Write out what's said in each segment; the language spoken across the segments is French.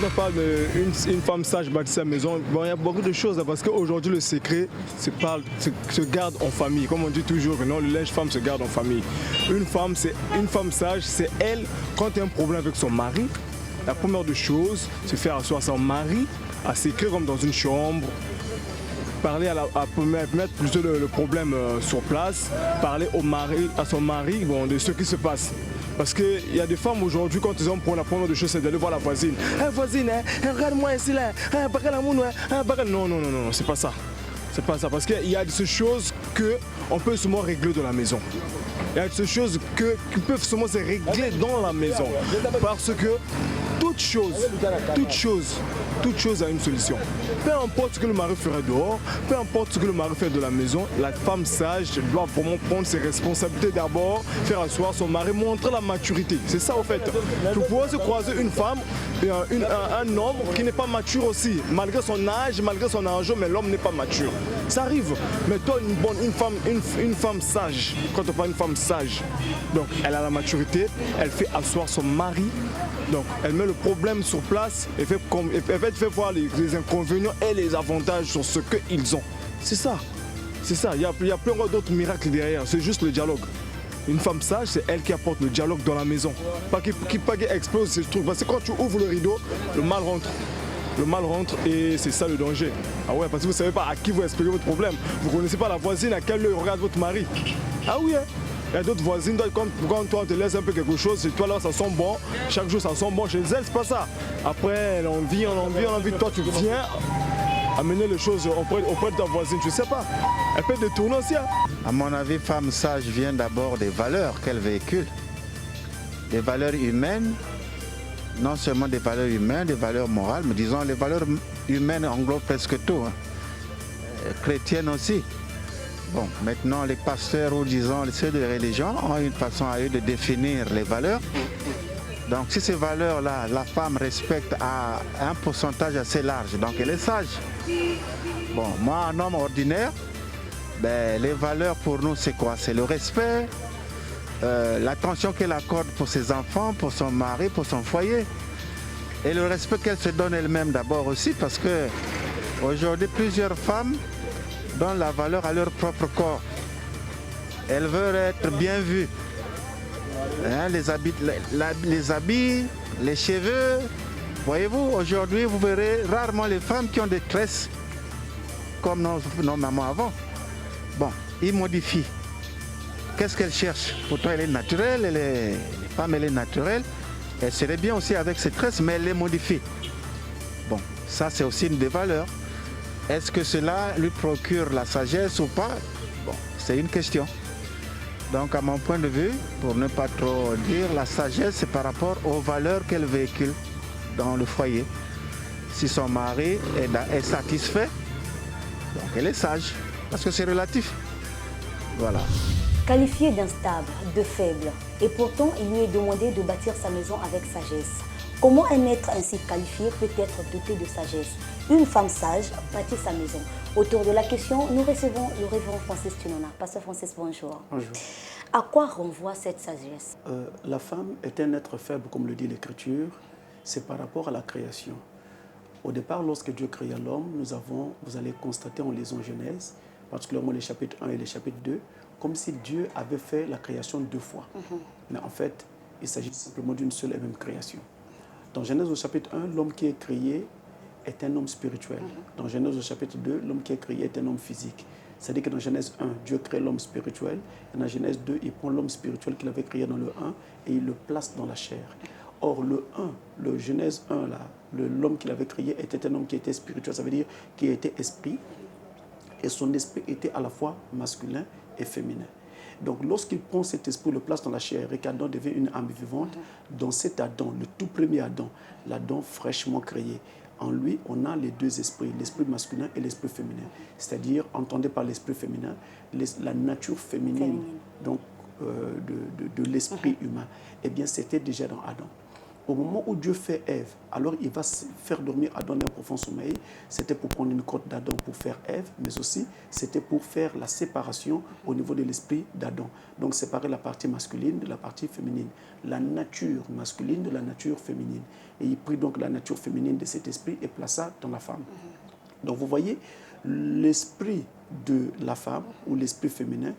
on parle d'une femme sage bâtit sa maison, bon, il y a beaucoup de choses, parce qu'aujourd'hui le secret se garde en famille. Comme on dit toujours, non, le linge-femme se garde en famille. Une femme sage, c'est elle, quand il y a un problème avec son mari, la première des choses, c'est faire asseoir son mari, à s'écrire comme dans une chambre, parler mettre plutôt le problème sur place, parler à son mari bon, de ce qui se passe. Parce qu'il y a des femmes aujourd'hui, quand ils ont pour la première des choses, c'est d'aller voir la voisine. Hey, voisine, regarde-moi ici là. Non, c'est pas ça. C'est pas ça. Parce qu'il y a ces choses qu'on peut seulement régler dans la maison. Il y a ces choses qui peuvent seulement se régler dans la maison. Parce que toute chose a une solution. Peu importe ce que le mari ferait dehors, peu importe ce que le mari fait de la maison, la femme sage doit vraiment prendre ses responsabilités d'abord, faire asseoir son mari, montrer la maturité. C'est ça au fait. Tu pourrais se croiser une femme, un homme qui n'est pas mature aussi, malgré son âge, malgré son argent, mais l'homme n'est pas mature. Ça arrive. Mais toi, une femme sage, quand on parle d'une femme sage, donc elle a la maturité, elle fait asseoir son mari. Donc, elle met le problème sur place et fait voir les inconvénients et les avantages sur ce qu'ils ont. C'est ça. C'est ça. Il y a plein d'autres miracles derrière. C'est juste le dialogue. Une femme sage, c'est elle qui apporte le dialogue dans la maison. Pas qui explose ces trucs. Parce que quand tu ouvres le rideau, le mal rentre. Le mal rentre et c'est ça le danger. Ah ouais, parce que vous ne savez pas à qui vous expliquez votre problème. Vous ne connaissez pas la voisine à quel œil regarde votre mari. Ah oui, hein. Il y a d'autres voisines, quand toi on te laisse un peu quelque chose, c'est toi là ça sent bon, chaque jour ça sent bon, chez elle c'est pas ça. Après on envie, toi tu viens amener les choses auprès de ta voisine, tu sais pas. Elle peut détourner aussi. Hein. À mon avis, femme sage vient d'abord des valeurs qu'elle véhicule. Des valeurs humaines, non seulement des valeurs humaines, des valeurs morales, mais disons les valeurs humaines englobent presque tout. Hein. Chrétiennes aussi. Bon, maintenant les pasteurs ou disons ceux de religion ont une façon à eux de définir les valeurs. Donc si ces valeurs-là, la femme respecte à un pourcentage assez large, donc elle est sage. Bon, moi un homme ordinaire, ben, les valeurs pour nous c'est quoi? C'est le respect, l'attention qu'elle accorde pour ses enfants, pour son mari, pour son foyer. Et le respect qu'elle se donne elle-même d'abord aussi parce que aujourd'hui plusieurs femmes donnent la valeur à leur propre corps. Elles veulent être bien vues. Hein, les habits, les cheveux. Voyez-vous, aujourd'hui, vous verrez rarement les femmes qui ont des tresses comme nos mamans avant. Bon, ils modifient. Qu'est-ce qu'elles cherchent? Pourtant, elle est naturelle, les femmes, elle est naturelle. Elle serait bien aussi avec ses tresses, mais elle les modifie. Bon, ça, c'est aussi une des valeurs. Est-ce que cela lui procure la sagesse ou pas? Bon, c'est une question. Donc à mon point de vue, pour ne pas trop dire, la sagesse c'est par rapport aux valeurs qu'elle véhicule dans le foyer. Si son mari est satisfait, donc elle est sage, parce que c'est relatif. Voilà. Qualifié d'instable, de faible, et pourtant il lui est demandé de bâtir sa maison avec sagesse. Comment un être ainsi qualifié peut être doté de sagesse? Une femme sage bâtit sa maison. Autour de la question, nous recevons le révérend Francis Tunona. Pasteur Francis, bonjour. Bonjour. À quoi renvoie cette sagesse? La femme est un être faible, comme le dit l'Écriture. C'est par rapport à la création. Au départ, lorsque Dieu créa l'homme, vous allez constater en lisant Genèse, particulièrement les chapitres 1 et les chapitres 2, comme si Dieu avait fait la création deux fois. Mais en fait, il s'agit simplement d'une seule et même création. Dans Genèse au chapitre 1, l'homme qui est créé est un homme spirituel. Dans Genèse au chapitre 2, l'homme qui est créé est un homme physique. C'est-à-dire que dans Genèse 1, Dieu crée l'homme spirituel. Et dans Genèse 2, il prend l'homme spirituel qu'il avait créé dans le 1 et il le place dans la chair. Or, le Genèse 1, l'homme qu'il avait créé était un homme qui était spirituel. Ça veut dire qui était esprit. Et son esprit était à la fois masculin et féminin. Donc, lorsqu'il prend cet esprit, le place dans la chair et qu'Adam devient une âme vivante, dans cet Adam, le tout premier Adam, l'Adam fraîchement créé, en lui, on a les deux esprits, l'esprit masculin et l'esprit féminin. C'est-à-dire, entendez par l'esprit féminin, la nature féminine. Donc, de l'esprit humain. Eh bien, c'était déjà dans Adam. au moment où Dieu fait Ève, alors il va faire dormir Adam d'un profond sommeil. C'était pour prendre une côte d'Adam pour faire Ève, mais aussi c'était pour faire la séparation au niveau de l'esprit d'Adam. Donc séparer la partie masculine de la partie féminine, la nature masculine de la nature féminine. Et il prit donc la nature féminine de cet esprit et plaça dans la femme. Donc vous voyez, l'esprit de la femme ou l'esprit féminin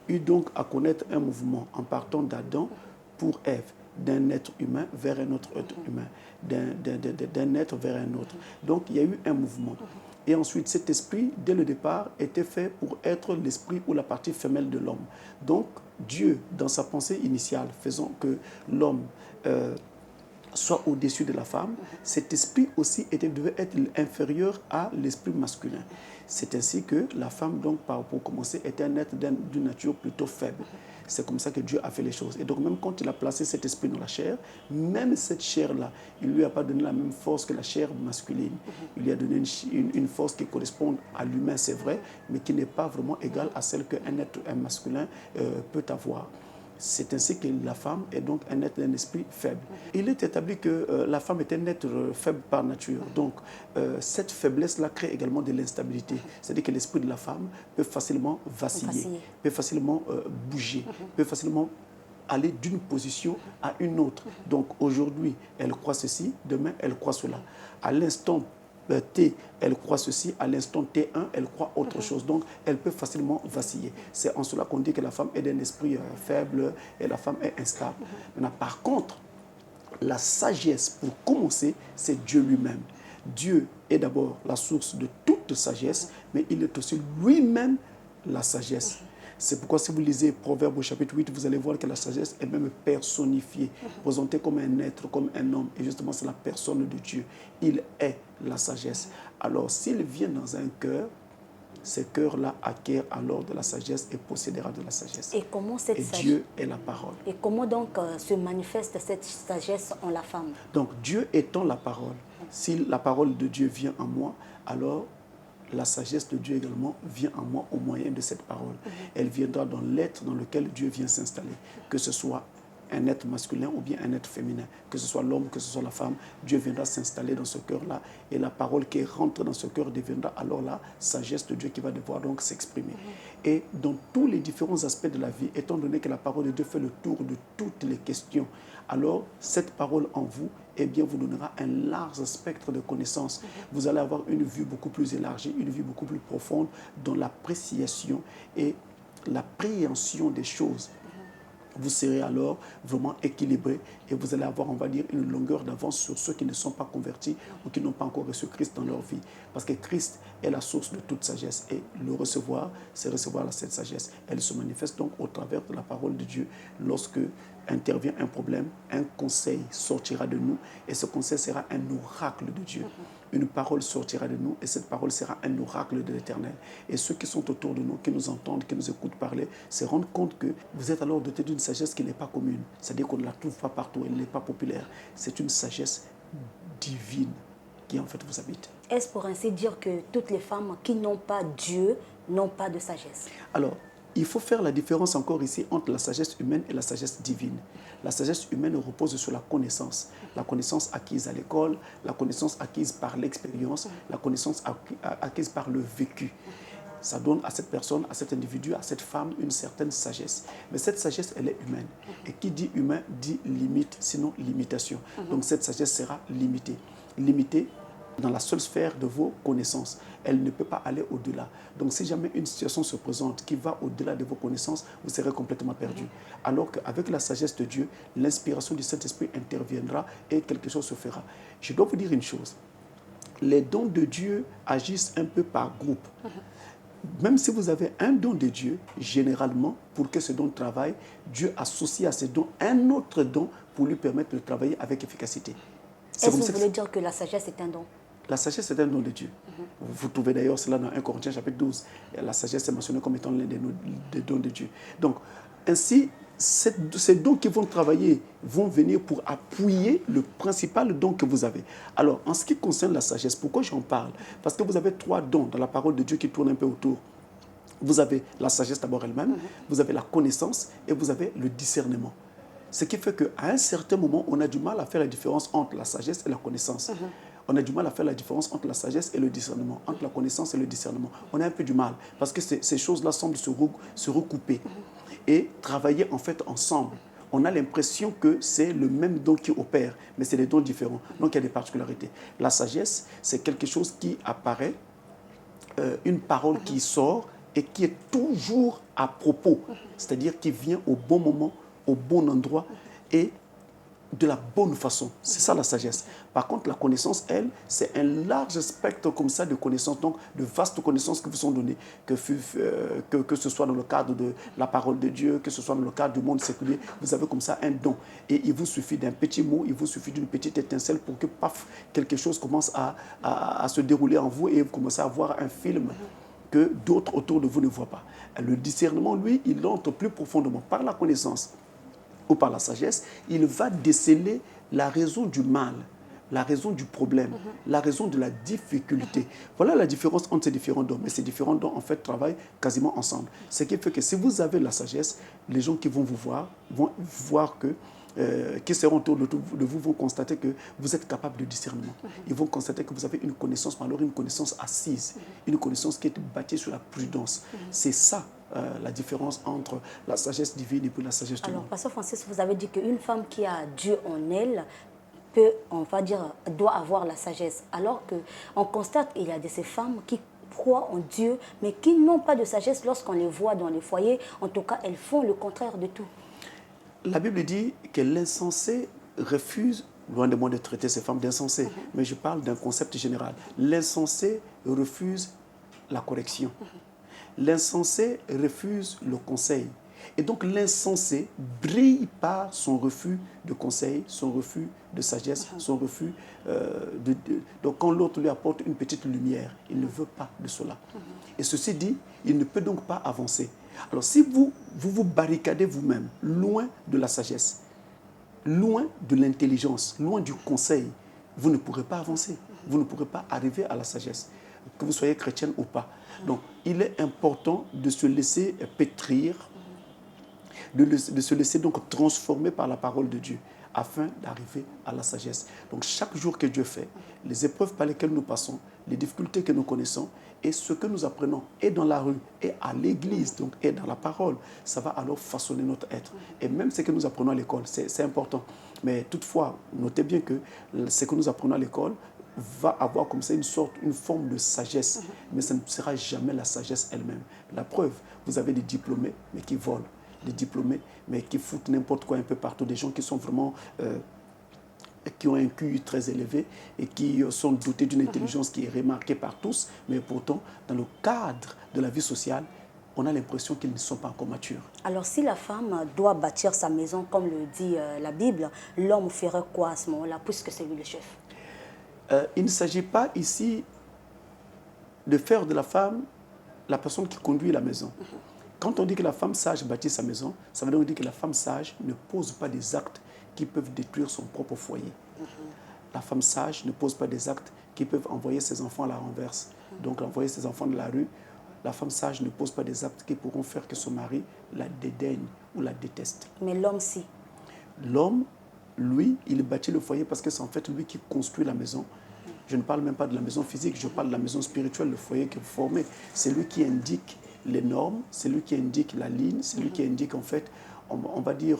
eut donc à connaître un mouvement en partant d'Adam pour Ève, d'un être humain vers un autre être humain, d'un être vers un autre. Donc il y a eu un mouvement. Et ensuite, cet esprit, dès le départ, était fait pour être l'esprit ou la partie femelle de l'homme. Donc Dieu, dans sa pensée initiale, faisant que l'homme soit au-dessus de la femme, cet esprit aussi devait être inférieur à l'esprit masculin. C'est ainsi que la femme, donc, pour commencer, était un être d'une nature plutôt faible. C'est comme ça que Dieu a fait les choses. Et donc, même quand il a placé cet esprit dans la chair, même cette chair-là, il ne lui a pas donné la même force que la chair masculine. Il lui a donné une force qui correspond à l'humain, c'est vrai, mais qui n'est pas vraiment égale à celle qu'un être masculin peut avoir. C'est ainsi que la femme est donc un être d'un esprit faible. Il est établi que la femme est un être faible par nature. Donc, cette faiblesse-là crée également de l'instabilité. C'est-à-dire que l'esprit de la femme peut facilement vaciller, peut facilement bouger, peut facilement aller d'une position à une autre. Donc, aujourd'hui, elle croit ceci, demain, elle croit cela. À l'instant T, elle croit ceci, à l'instant T1, elle croit autre chose. Donc, elle peut facilement vaciller. C'est en cela qu'on dit que la femme est d'un esprit faible et la femme est instable. Maintenant, par contre, la sagesse, pour commencer, c'est Dieu lui-même. Dieu est d'abord la source de toute sagesse, mais il est aussi lui-même la sagesse. C'est pourquoi si vous lisez Proverbes au chapitre 8, vous allez voir que la sagesse est même personnifiée, présentée comme un être, comme un homme. Et justement, c'est la personne de Dieu. Il est la sagesse. Alors, s'il vient dans un cœur, ce cœur-là acquiert alors de la sagesse et possédera de la sagesse. Et comment cette sagesse Dieu est la parole. Et comment donc se manifeste cette sagesse en la femme? Donc, Dieu étant la parole. Si la parole de Dieu vient en moi, alors la sagesse de Dieu également vient en moi au moyen de cette parole. Elle viendra dans l'être dans lequel Dieu vient s'installer. Que ce soit un être masculin ou bien un être féminin. Que ce soit l'homme, que ce soit la femme, Dieu viendra s'installer dans ce cœur-là. Et la parole qui rentre dans ce cœur deviendra alors la sagesse de Dieu qui va devoir donc s'exprimer. Et dans tous les différents aspects de la vie, étant donné que la parole de Dieu fait le tour de toutes les questions, alors cette parole en vous, eh bien, vous donnera un large spectre de connaissances. Vous allez avoir une vue beaucoup plus élargie, une vue beaucoup plus profonde dans l'appréciation et l'appréhension des choses. Vous serez alors vraiment équilibré et vous allez avoir, on va dire, une longueur d'avance sur ceux qui ne sont pas convertis ou qui n'ont pas encore reçu Christ dans leur vie. Parce que Christ est la source de toute sagesse et le recevoir, c'est recevoir cette sagesse. Elle se manifeste donc au travers de la parole de Dieu. Lorsque intervient un problème, un conseil sortira de nous et ce conseil sera un oracle de Dieu. Une parole sortira de nous et cette parole sera un oracle de l'Éternel. Et ceux qui sont autour de nous, qui nous entendent, qui nous écoutent parler, se rendent compte que vous êtes alors dotés d'une sagesse qui n'est pas commune. C'est-à-dire qu'on ne la trouve pas partout, elle n'est pas populaire. C'est une sagesse divine qui en fait vous habite. Est-ce pour ainsi dire que toutes les femmes qui n'ont pas Dieu n'ont pas de sagesse? Alors, il faut faire la différence encore ici entre la sagesse humaine et la sagesse divine. La sagesse humaine repose sur la connaissance acquise à l'école, la connaissance acquise par l'expérience, la connaissance acquise par le vécu. Ça donne à cette personne, à cet individu, à cette femme une certaine sagesse. Mais cette sagesse, elle est humaine. Et qui dit humain dit limite, sinon limitation. Donc cette sagesse sera limitée. Limitée dans la seule sphère de vos connaissances. Elle ne peut pas aller au-delà. Donc si jamais une situation se présente qui va au-delà de vos connaissances, vous serez complètement perdu. Alors qu'avec la sagesse de Dieu, l'inspiration du Saint-Esprit interviendra et quelque chose se fera. Je dois vous dire une chose. Les dons de Dieu agissent un peu par groupe. Même si vous avez un don de Dieu, généralement, pour que ce don travaille, Dieu associe à ce don un autre don pour lui permettre de travailler avec efficacité. Est-ce que vous voulez dire que la sagesse est un don? La sagesse est un don de Dieu. Vous trouvez d'ailleurs cela dans 1 Corinthiens chapitre 12. La sagesse est mentionnée comme étant l'un des dons de Dieu. Donc, ainsi, ces dons qui vont travailler vont venir pour appuyer le principal don que vous avez. Alors, en ce qui concerne la sagesse, pourquoi j'en parle? Parce que vous avez 3 dons dans la parole de Dieu qui tournent un peu autour. Vous avez la sagesse d'abord elle-même, vous avez la connaissance et vous avez le discernement. Ce qui fait qu'à un certain moment, on a du mal à faire la différence entre la sagesse et la connaissance. On a du mal à faire la différence entre la sagesse et le discernement, entre la connaissance et le discernement. On a un peu du mal, parce que ces choses-là semblent se recouper et travailler en fait ensemble. On a l'impression que c'est le même don qui opère, mais c'est des dons différents. Donc il y a des particularités. La sagesse, c'est quelque chose qui apparaît, une parole qui sort et qui est toujours à propos, c'est-à-dire qui vient au bon moment, au bon endroit et de la bonne façon. C'est ça la sagesse. Par contre, la connaissance, elle, c'est un large spectre comme ça de connaissances, donc de vastes connaissances qui vous sont données, que ce soit dans le cadre de la parole de Dieu, que ce soit dans le cadre du monde séculier, vous avez comme ça un don. Et il vous suffit d'un petit mot, il vous suffit d'une petite étincelle pour que, paf, quelque chose commence à se dérouler en vous et vous commencez à voir un film que d'autres autour de vous ne voient pas. Le discernement, lui, il entre plus profondément par la connaissance ou par la sagesse, il va déceler la raison du mal, la raison du problème, la raison de la difficulté. Voilà la différence entre ces différents dons. Mais ces différents dons, en fait, travaillent quasiment ensemble. Ce qui fait que si vous avez la sagesse, les gens qui vont vous voir vont voir que qui seront autour de vous vont constater que vous êtes capable de discernement. Ils vont constater que vous avez une connaissance, mais alors une connaissance assise, une connaissance qui est bâtie sur la prudence. C'est ça la différence entre la sagesse divine et puis la sagesse du monde. Alors, Pasteur Francis, vous avez dit qu'une femme qui a Dieu en elle peut, on va dire, doit avoir la sagesse. Alors qu'on constate qu'il y a de ces femmes qui croient en Dieu, mais qui n'ont pas de sagesse lorsqu'on les voit dans les foyers. En tout cas, elles font le contraire de tout. La Bible dit que l'insensé refuse, loin de moi de traiter ces femmes d'insensés, mais je parle d'un concept général. L'insensé refuse la correction. L'insensé refuse le conseil. Et donc l'insensé brille par son refus de conseil, son refus de sagesse, son refus donc quand l'autre lui apporte une petite lumière, il ne veut pas de cela. Et ceci dit, il ne peut donc pas avancer. Alors si vous barricadez vous-même, loin de la sagesse, loin de l'intelligence, loin du conseil, vous ne pourrez pas avancer. Vous ne pourrez pas arriver à la sagesse, que vous soyez chrétienne ou pas. Donc il est important de se laisser pétrir, de se laisser donc transformer par la parole de Dieu afin d'arriver à la sagesse. Donc chaque jour que Dieu fait, les épreuves par lesquelles nous passons, les difficultés que nous connaissons et ce que nous apprenons et dans la rue et à l'église, donc et dans la parole, ça va alors façonner notre être. Et même ce que nous apprenons à l'école, c'est important. Mais toutefois, notez bien que ce que nous apprenons à l'école va avoir comme ça une forme de sagesse, mais ça ne sera jamais la sagesse elle-même. La preuve, vous avez des diplômés, mais qui volent, des diplômés, mais qui foutent n'importe quoi un peu partout, des gens qui sont vraiment qui ont un QI très élevé et qui sont dotés d'une intelligence qui est remarquée par tous, mais pourtant, dans le cadre de la vie sociale, on a l'impression qu'ils ne sont pas encore matures. Alors, si la femme doit bâtir sa maison, comme le dit la Bible, l'homme ferait quoi à ce moment-là, puisque c'est lui le chef? Il ne s'agit pas ici de faire de la femme la personne qui conduit la maison. Quand on dit que la femme sage bâtit sa maison, ça veut donc dire que la femme sage ne pose pas des actes qui peuvent détruire son propre foyer. La femme sage ne pose pas des actes qui peuvent envoyer ses enfants à la renverse. Donc envoyer ses enfants de la rue. La femme sage ne pose pas des actes qui pourront faire que son mari la dédaigne ou la déteste. Mais l'homme, si. L'homme, lui, il bâtit le foyer parce que c'est en fait lui qui construit la maison. Je ne parle même pas de la maison physique, je parle de la maison spirituelle, le foyer que vous formez. C'est lui qui indique les normes, c'est lui qui indique la ligne, c'est lui qui indique en fait, on va dire,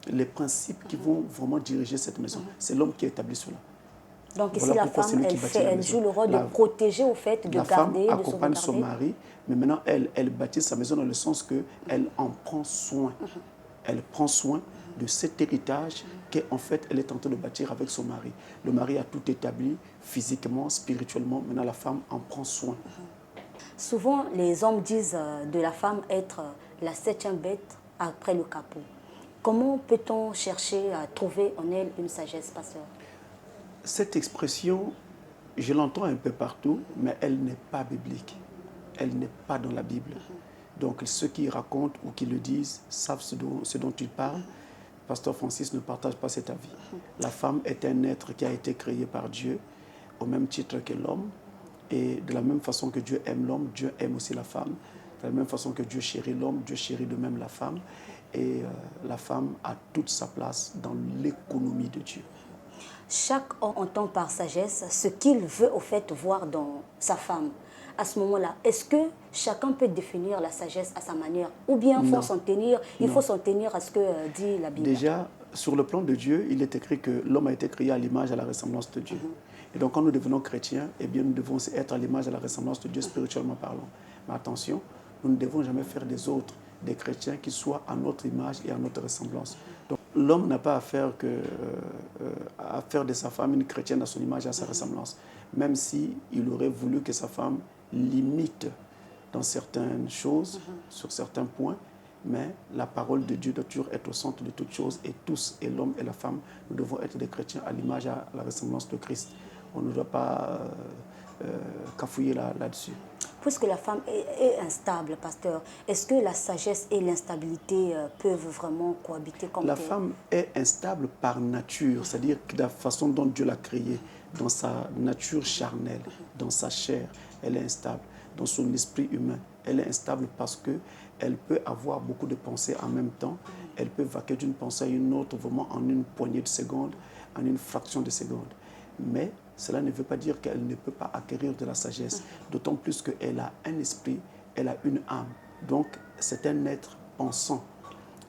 les principes qui vont vraiment diriger cette maison. C'est l'homme qui établit cela. Donc ici, Voilà la femme, elle joue le rôle de protéger au fait, de garder, de sauvegarder. La femme accompagne son mari, mais maintenant, elle bâtit sa maison dans le sens qu'elle en prend soin. Elle prend soin de cet héritage qu'en fait, elle est en train de bâtir avec son mari. Le mari a tout établi, physiquement, spirituellement. Maintenant, la femme en prend soin. Souvent, les hommes disent de la femme être la 7e bête après le capot. Comment peut-on chercher à trouver en elle une sagesse, pasteur? Cette expression, je l'entends un peu partout, mais elle n'est pas biblique. Elle n'est pas dans la Bible. Donc ceux qui racontent ou qui le disent savent ce dont ils parlent. Pasteur Francis ne partage pas cet avis. La femme est un être qui a été créé par Dieu, au même titre que l'homme. Et de la même façon que Dieu aime l'homme, Dieu aime aussi la femme. De la même façon que Dieu chérit l'homme, Dieu chérit de même la femme. Et la femme a toute sa place dans l'économie de Dieu. Chaque homme entend par sagesse ce qu'il veut au fait voir dans sa femme. À ce moment-là, est-ce que chacun peut définir la sagesse à sa manière? Ou bien il faut s'en tenir à ce que dit la Bible? Déjà, sur le plan de Dieu, il est écrit que l'homme a été créé à l'image et à la ressemblance de Dieu. Et donc quand nous devenons chrétiens, eh bien, nous devons être à l'image et à la ressemblance de Dieu spirituellement parlant. Mais attention, nous ne devons jamais faire des autres des chrétiens qui soient à notre image et à notre ressemblance. Donc l'homme n'a pas à faire de sa femme une chrétienne à son image et à sa ressemblance, même s'il aurait voulu que sa femme l'imite dans certaines choses, sur certains points, mais la parole de Dieu doit toujours être au centre de toutes choses, et tous, et l'homme et la femme, nous devons être des chrétiens à l'image et à la ressemblance de Christ. On ne doit pas cafouiller là-dessus. Puisque la femme est instable, pasteur, est-ce que la sagesse et l'instabilité peuvent vraiment cohabiter comme La femme est instable par nature, c'est-à-dire que la façon dont Dieu l'a créée, dans sa nature charnelle, dans sa chair, elle est instable. Dans son esprit humain, elle est instable parce qu'elle peut avoir beaucoup de pensées en même temps. Elle peut vaquer d'une pensée à une autre vraiment en une poignée de secondes, en une fraction de seconde. Mais cela ne veut pas dire qu'elle ne peut pas acquérir de la sagesse, d'autant plus qu'elle a un esprit, elle a une âme. Donc, c'est un être pensant.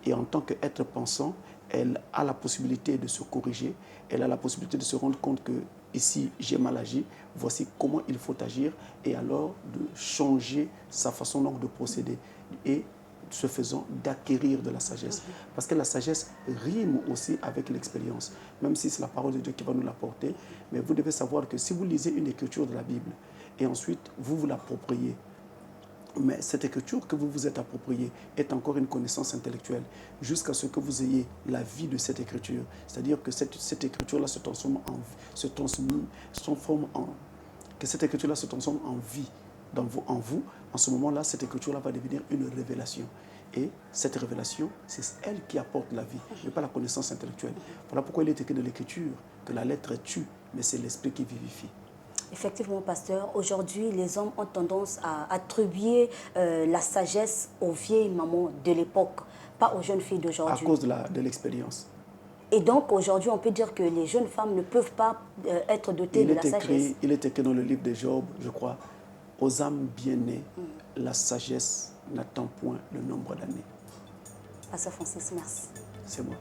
Et en tant qu'être pensant, elle a la possibilité de se corriger, elle a la possibilité de se rendre compte que ici, j'ai mal agi, voici comment il faut agir, et alors de changer sa façon donc de procéder. Et ce faisant, d'acquérir de la sagesse. Parce que la sagesse rime aussi avec l'expérience, même si c'est la parole de Dieu qui va nous l'apporter. Mais vous devez savoir que si vous lisez une écriture de la Bible, et ensuite vous vous l'appropriez, mais cette écriture que vous vous êtes appropriée est encore une connaissance intellectuelle, jusqu'à ce que vous ayez la vie de cette écriture. C'est-à-dire que cette écriture-là se transforme que cette écriture-là se transforme en vie en vous. En ce moment-là, cette écriture-là va devenir une révélation. Et cette révélation, c'est elle qui apporte la vie, mais pas la connaissance intellectuelle. Voilà pourquoi il est écrit de l'écriture que la lettre tue, mais c'est l'esprit qui vivifie. Effectivement, pasteur, aujourd'hui, les hommes ont tendance à attribuer la sagesse aux vieilles mamans de l'époque, pas aux jeunes filles d'aujourd'hui. À cause de l'expérience. Et donc, aujourd'hui, on peut dire que les jeunes femmes ne peuvent pas être dotées de la sagesse. Il est écrit dans le livre de Job, je crois, aux âmes bien-nées, la sagesse n'attend point le nombre d'années. Pasteur Francis, merci. C'est moi.